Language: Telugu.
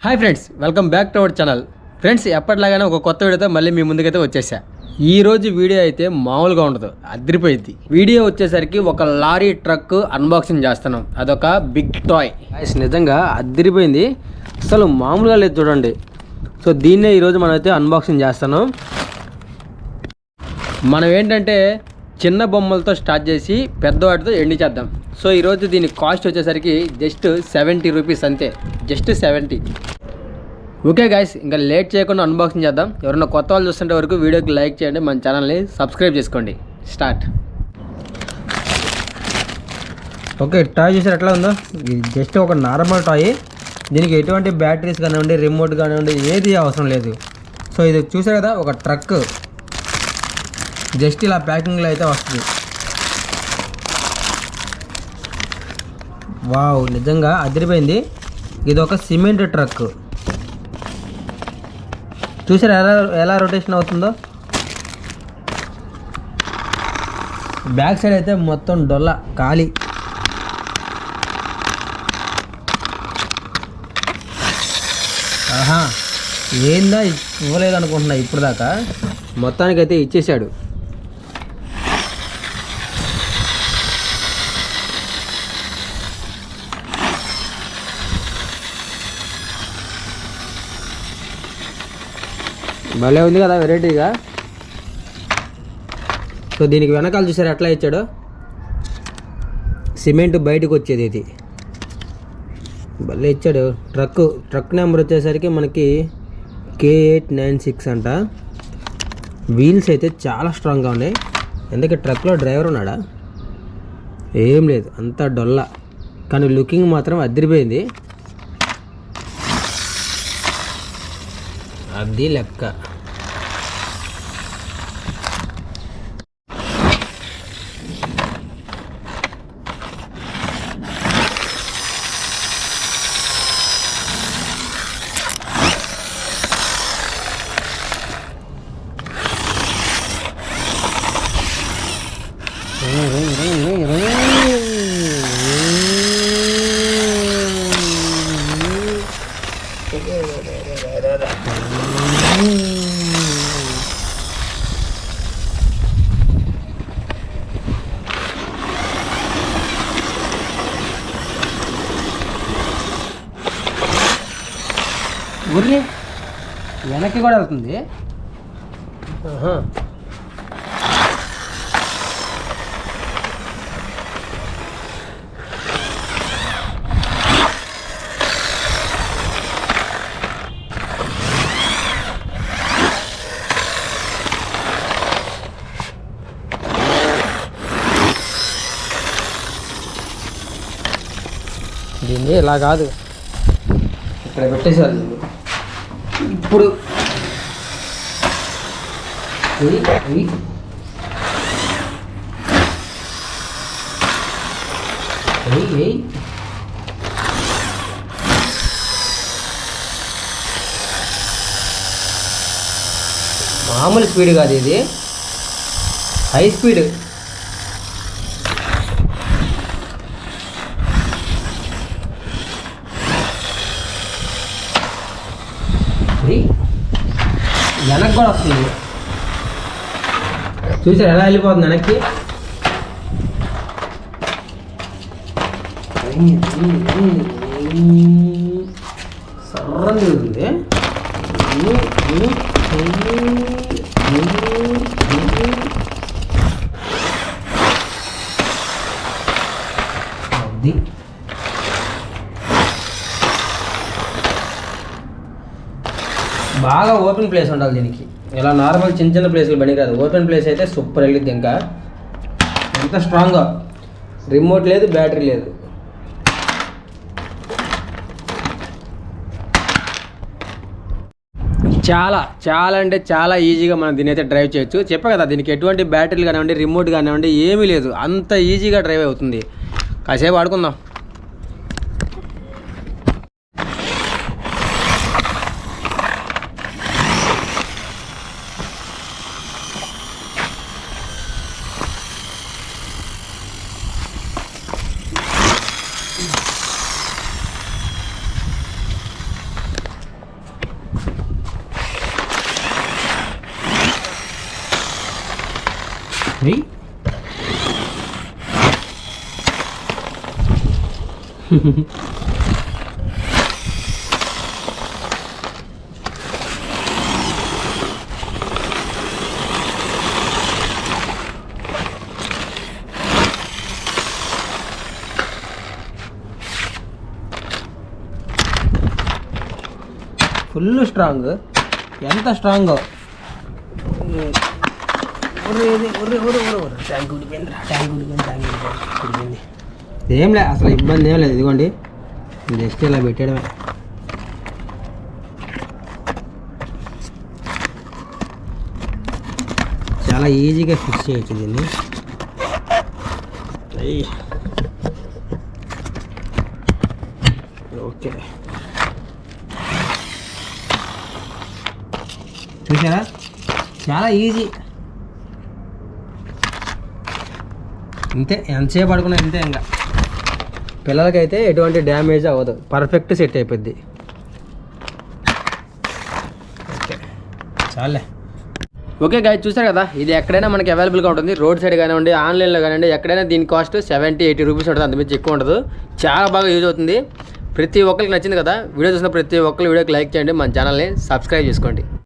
Hi friends, welcome back to our channel. Friends, ఎప్పటిలాగానే ఒక కొత్త వీడియోతో మళ్ళీ మీ ముందుకైతే వచ్చేసా. ఈ రోజు వీడియో అయితే మామూలుగా ఉండదు, అదిరిపోయింది. వీడియో వచ్చేసరికి ఒక లారీ ట్రక్ అన్బాక్సింగ్ చేస్తున్నాం. అదొక బిగ్ టాయ్. నిజంగా అదిరిపోయింది, అసలు మామూలుగా లేదు చూడండి. సో దీన్నే ఈరోజు మనమైతే అన్బాక్సింగ్ చేస్తున్నాం. మనం ఏంటంటే చిన్న బొమ్మలతో స్టార్ట్ చేసి పెద్దవాటితో ఎండి చేద్దాం. సో ఈరోజు దీని కాస్ట్ వచ్చేసరికి జస్ట్ 70 రూపీస్ అంతే, జస్ట్ 70. ఓకే గాయస్, ఇంకా లేట్ చేయకుండా అన్బాక్సింగ్ చేద్దాం. ఎవరైనా కొత్త వాళ్ళు చూస్తుంటే వరకు వీడియోకి లైక్ చేయండి, మన ఛానల్ని సబ్స్క్రైబ్ చేసుకోండి. స్టార్ట్. ఓకే, టాయ్ చూసారు ఎట్లా ఉందో. ఇది జస్ట్ ఒక నార్మల్ టాయ్. దీనికి ఎటువంటి బ్యాటరీస్ కానివ్వండి, రిమోట్ కానివ్వండి, ఏది అవసరం లేదు. సో ఇది చూసారు కదా, ఒక ట్రక్ జస్ట్ ఇలా ప్యాకింగ్లో అయితే వస్తుంది. వావ్, నిజంగా అదిరిపోయింది. ఇది ఒక సిమెంట్ ట్రక్. చూసారా ఎలా రొటేషన్ అవుతుందో. బ్యాక్ సైడ్ అయితే మొత్తం డొల్ల ఖాళీ. ఆహా, ఏందా ఇవ్వలేదు అనుకుంటున్నా ఇప్పుడు దాకా. మొత్తానికైతే ఇచ్చేసాడు. భలే ఉంది కదా, వెరైటీగా. సో దీనికి వెనకాల చూసారు ఎట్లా ఇచ్చాడో. సిమెంట్ బయటకు వచ్చేది ఇది, భలే ఇచ్చాడు. ట్రక్ నెంబర్ వచ్చేసరికి మనకి K896 అంట. వీల్స్ అయితే చాలా స్ట్రాంగ్గా ఉన్నాయి. ఎందుకంటే ట్రక్లో డ్రైవర్ ఉన్నాడా? ఏం లేదు, అంతా డొల్ల. కానీ లుకింగ్ మాత్రం అదిరిపోయింది. అది లెక్క. ఊర్లే వెనక్కి కూడా వెళ్తుంది. దీన్ని ఇలా కాదు, ఇక్కడ పెట్టేసారు. ఇప్పుడు మామూలు స్పీడ్ కాదు, ఇది హై స్పీడ్. వెనక్కి కూడా వస్తుంది. చూసారు ఎలా వెళ్ళిపోతుంది వెనక్కి. సర్రం తిరుగుతుంది. అది బాగా ఓపెన్ ప్లేస్ ఉండాలి దీనికి. ఇలా నార్మల్ చిన్న చిన్న ప్లేస్లు పని కాదు, ఓపెన్ ప్లేస్ అయితే సూపర్ వెళ్ళిద్ది. ఇంకా ఎంత స్ట్రాంగ్గా, రిమోట్ లేదు, బ్యాటరీ లేదు. చాలా చాలా అంటే చాలా ఈజీగా మనం దీని అయితే డ్రైవ్ చేయొచ్చు. చెప్పా కదా, దీనికి ఎటువంటి బ్యాటరీలు కానివ్వండి, రిమోట్ కానివ్వండి, ఏమీ లేదు. అంత ఈజీగా డ్రైవ్ అవుతుంది. కాసేపు ఆడుకుందాం. Full strong. ఎంత స్ట్రాంగ్! ట్యాంక్ ఉడిపోయింది. ఏం లేదు, అసలు ఇబ్బంది ఏం లేదు. ఇదిగోండి, జస్ట్ ఇలా పెట్టడమే. చాలా ఈజీగా ఫిక్స్ చేయొచ్చు దీన్ని. ఓకే, చూసారా, చాలా ఈజీ. ఇంతే, ఎంతసేపు పడుకున్నా ఇంతే. ఇంకా పిల్లలకైతే ఎటువంటి డ్యామేజ్ అవ్వదు, పర్ఫెక్ట్ సెట్ అయిపోద్ది. ఓకే, చాలే. ఓకే గాయస్, చూసారు కదా, ఇది ఎక్కడైనా మనకి అవైలబుల్గా ఉంటుంది. రోడ్ సైడ్ కానివ్వండి, ఆన్లైన్లో కానివ్వండి, ఎక్కడైనా దీని కాస్ట్ 70-80 రూపీస్ ఉంటుంది. అంతమించి ఎక్కువ ఉండదు. చాలా బాగా యూజ్ అవుతుంది. ప్రతి ఒక్కరికి నచ్చింది కదా వీడియో. చూసిన ప్రతి ఒక్కరు వీడియోకి లైక్ చేయండి, మన ఛానల్ని సబ్స్క్రైబ్ చేసుకోండి.